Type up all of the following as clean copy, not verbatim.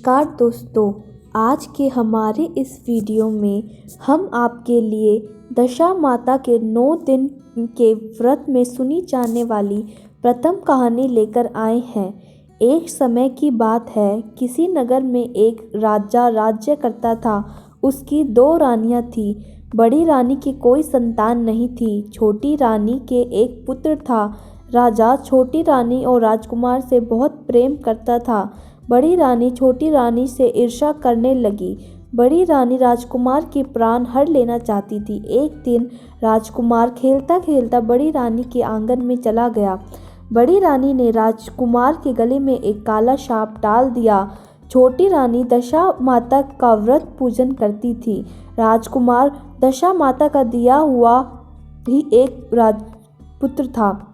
नमस्कार दोस्तों, आज के हमारे इस वीडियो में हम आपके लिए दशा माता के 9 दिन के व्रत में सुनी जाने वाली प्रथम कहानी लेकर आए हैं। एक समय की बात है, किसी नगर में एक राजा राज्य करता था। उसकी 2 रानियां थीं। बड़ी रानी की कोई संतान नहीं थी। छोटी रानी के एक पुत्र था। राजा छोटी रानी और राजकुमार से बहुत प्रेम करता था। बड़ी रानी छोटी रानी से ईर्ष्या करने लगी। बड़ी रानी राजकुमार के प्राण हर लेना चाहती थी। एक दिन राजकुमार खेलता खेलता बड़ी रानी के आंगन में चला गया। बड़ी रानी ने राजकुमार के गले में एक काला सांप डाल दिया। छोटी रानी दशा माता का व्रत पूजन करती थी। राजकुमार दशा माता का दिया हुआ ही एक राजपुत्र था।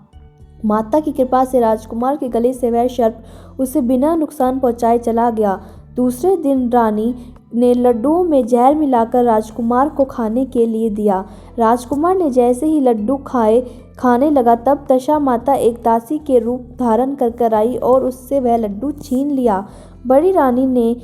माता की कृपा से राजकुमार के गले से वह सर्प उसे बिना नुकसान पहुंचाए चला गया। दूसरे दिन रानी ने लड्डुओं में जहर मिलाकर राजकुमार को खाने के लिए दिया। राजकुमार ने जैसे ही लड्डू खाने लगा, तब दशा माता एक दासी के रूप धारण कर आई और उससे वह लड्डू छीन लिया। बड़ी रानी ने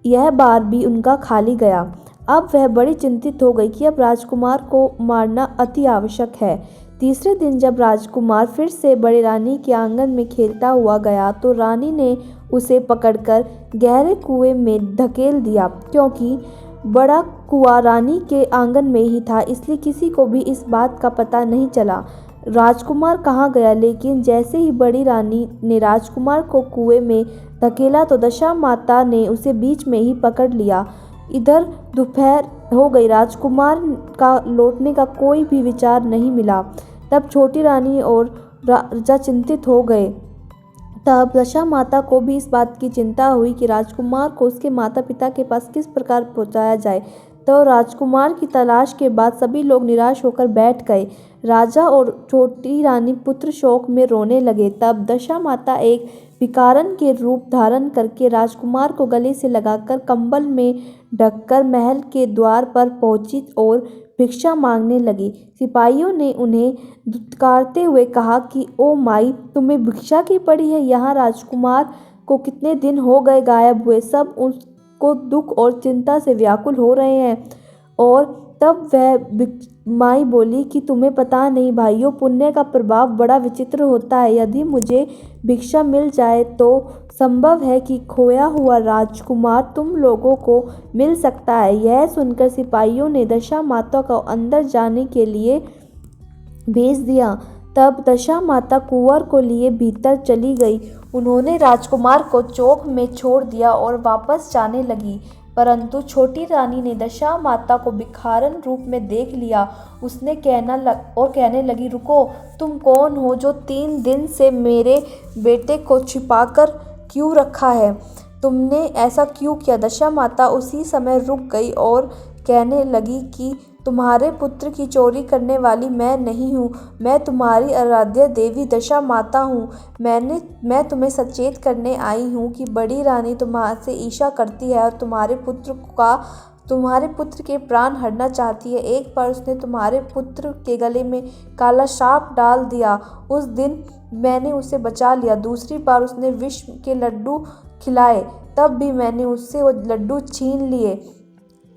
यह बार भी उनका खा ली गया। अब वह बड़ी चिंतित हो गई कि अब राजकुमार को मारना अति आवश्यक है। तीसरे दिन जब राजकुमार फिर से बड़ी रानी के आंगन में खेलता हुआ गया, तो रानी ने उसे पकड़कर गहरे कुएं में धकेल दिया। क्योंकि बड़ा कुआं रानी के आंगन में ही था, इसलिए किसी को भी इस बात का पता नहीं चला राजकुमार कहाँ गया। लेकिन जैसे ही बड़ी रानी ने राजकुमार को कुएं में धकेला, तो दशा माता ने उसे बीच में ही पकड़ लिया। इधर दोपहर हो गई। राजकुमार का लौटने का कोई भी विचार नहीं मिला। तब छोटी रानी और राजा चिंतित हो गए। तब दशा माता को भी इस बात की चिंता हुई कि राजकुमार को उसके माता पिता के पास किस प्रकार पहुंचाया जाए। तो राजकुमार की तलाश के बाद सभी लोग निराश होकर बैठ गए। राजा और छोटी रानी पुत्र शोक में रोने लगे। तब दशा माता एक भिखारन के रूप धारण करके राजकुमार को गले से लगाकर कंबल में ढककर महल के द्वार पर पहुंची और भिक्षा मांगने लगी। सिपाहियों ने उन्हें धुतकारते हुए कहा कि ओ माई, तुम्हें भिक्षा की पड़ी है। यहाँ राजकुमार को कितने दिन हो गए गायब हुए। सब उसको दुख और चिंता से व्याकुल हो रहे हैं। और तब वह माई बोली कि तुम्हें पता नहीं भाइयों, पुण्य का प्रभाव बड़ा विचित्र होता है। यदि मुझे भिक्षा मिल जाए तो संभव है कि खोया हुआ राजकुमार तुम लोगों को मिल सकता है। यह सुनकर सिपाहियों ने दशा माता को अंदर जाने के लिए भेज दिया। तब दशा माता कुंवर को लिए भीतर चली गई। उन्होंने राजकुमार को चौक में छोड़ दिया और वापस जाने लगी। परंतु छोटी रानी ने दशा माता को भिखारन रूप में देख लिया। उसने कहने लगी, रुको, तुम कौन हो जो 3 दिन से मेरे बेटे को छिपाकर क्यों रखा है? तुमने ऐसा क्यों किया? दशा माता उसी समय रुक गई और कहने लगी कि तुम्हारे पुत्र की चोरी करने वाली मैं नहीं हूँ। मैं तुम्हारी आराध्य देवी दशा माता हूँ। मैं तुम्हें सचेत करने आई हूँ कि बड़ी रानी तुम्हारे से ईर्ष्या करती है और तुम्हारे पुत्र के प्राण हरना चाहती है। एक बार उसने तुम्हारे पुत्र के गले में काला सांप डाल दिया। उस दिन मैंने उसे बचा लिया। दूसरी बार उसने विष के लड्डू खिलाए, तब भी मैंने उससे वो लड्डू छीन लिए।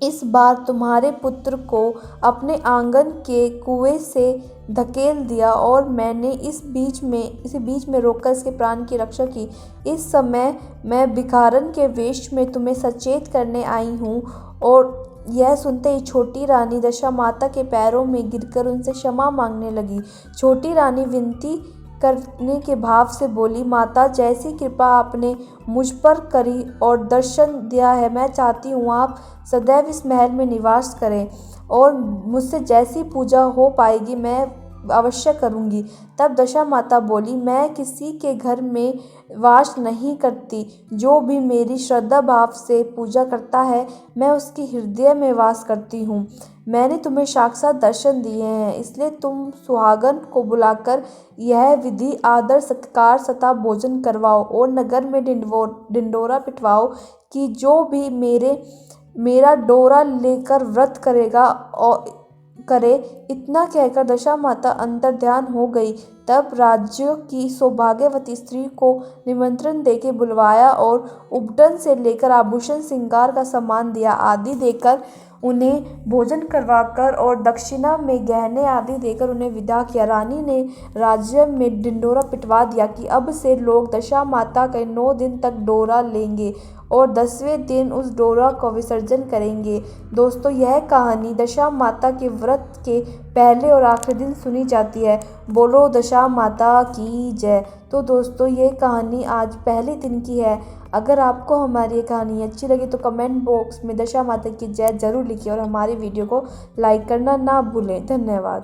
इस बार तुम्हारे पुत्र को अपने आंगन के कुएं से धकेल दिया और मैंने इसे बीच में रोककर इसके प्राण की रक्षा की। इस समय मैं भिखारन के वेश में तुम्हें सचेत करने आई हूँ। और यह सुनते ही छोटी रानी दशा माता के पैरों में गिरकर उनसे क्षमा मांगने लगी। छोटी रानी विनती करने के भाव से बोली, माता, जैसी कृपा आपने मुझ पर करी और दर्शन दिया है, मैं चाहती हूँ आप सदैव इस महल में निवास करें और मुझसे जैसी पूजा हो पाएगी मैं अवश्य करूँगी। तब दशा माता बोली, मैं किसी के घर में वास नहीं करती। जो भी मेरी श्रद्धा भाव से पूजा करता है, मैं उसके हृदय में वास करती हूँ। मैंने तुम्हें साक्षात दर्शन दिए हैं, इसलिए तुम सुहागन को बुलाकर यह विधि आदर सत्कार सता भोजन करवाओ और नगर में ढिंढोरा पिटवाओ कि जो भी मेरा डोरा लेकर व्रत करेगा और करे। इतना कहकर दशा माता अंतर्ध्यान हो गई। तब राज्य की सौभाग्यवती स्त्री को निमंत्रण देके बुलवाया और उपटन से लेकर आभूषण श्रृंगार का सामान दिया आदि देकर उन्हें भोजन करवाकर और दक्षिणा में गहने आदि देकर उन्हें विदा किया। रानी ने राज्य में ढिंढोरा पिटवा दिया कि अब से लोग दशा माता के 9 दिन तक डोरा लेंगे और 10वें दिन उस डोरा को विसर्जन करेंगे। दोस्तों, यह कहानी दशा माता के व्रत के पहले और आखिरी दिन सुनी जाती है। बोलो दशा माता की जय। तो दोस्तों, ये कहानी आज पहले दिन की है। अगर आपको हमारी ये कहानी अच्छी लगी तो कमेंट बॉक्स में दशा माता की जय जरूर लिखिए और हमारी वीडियो को लाइक करना ना भूलें। धन्यवाद।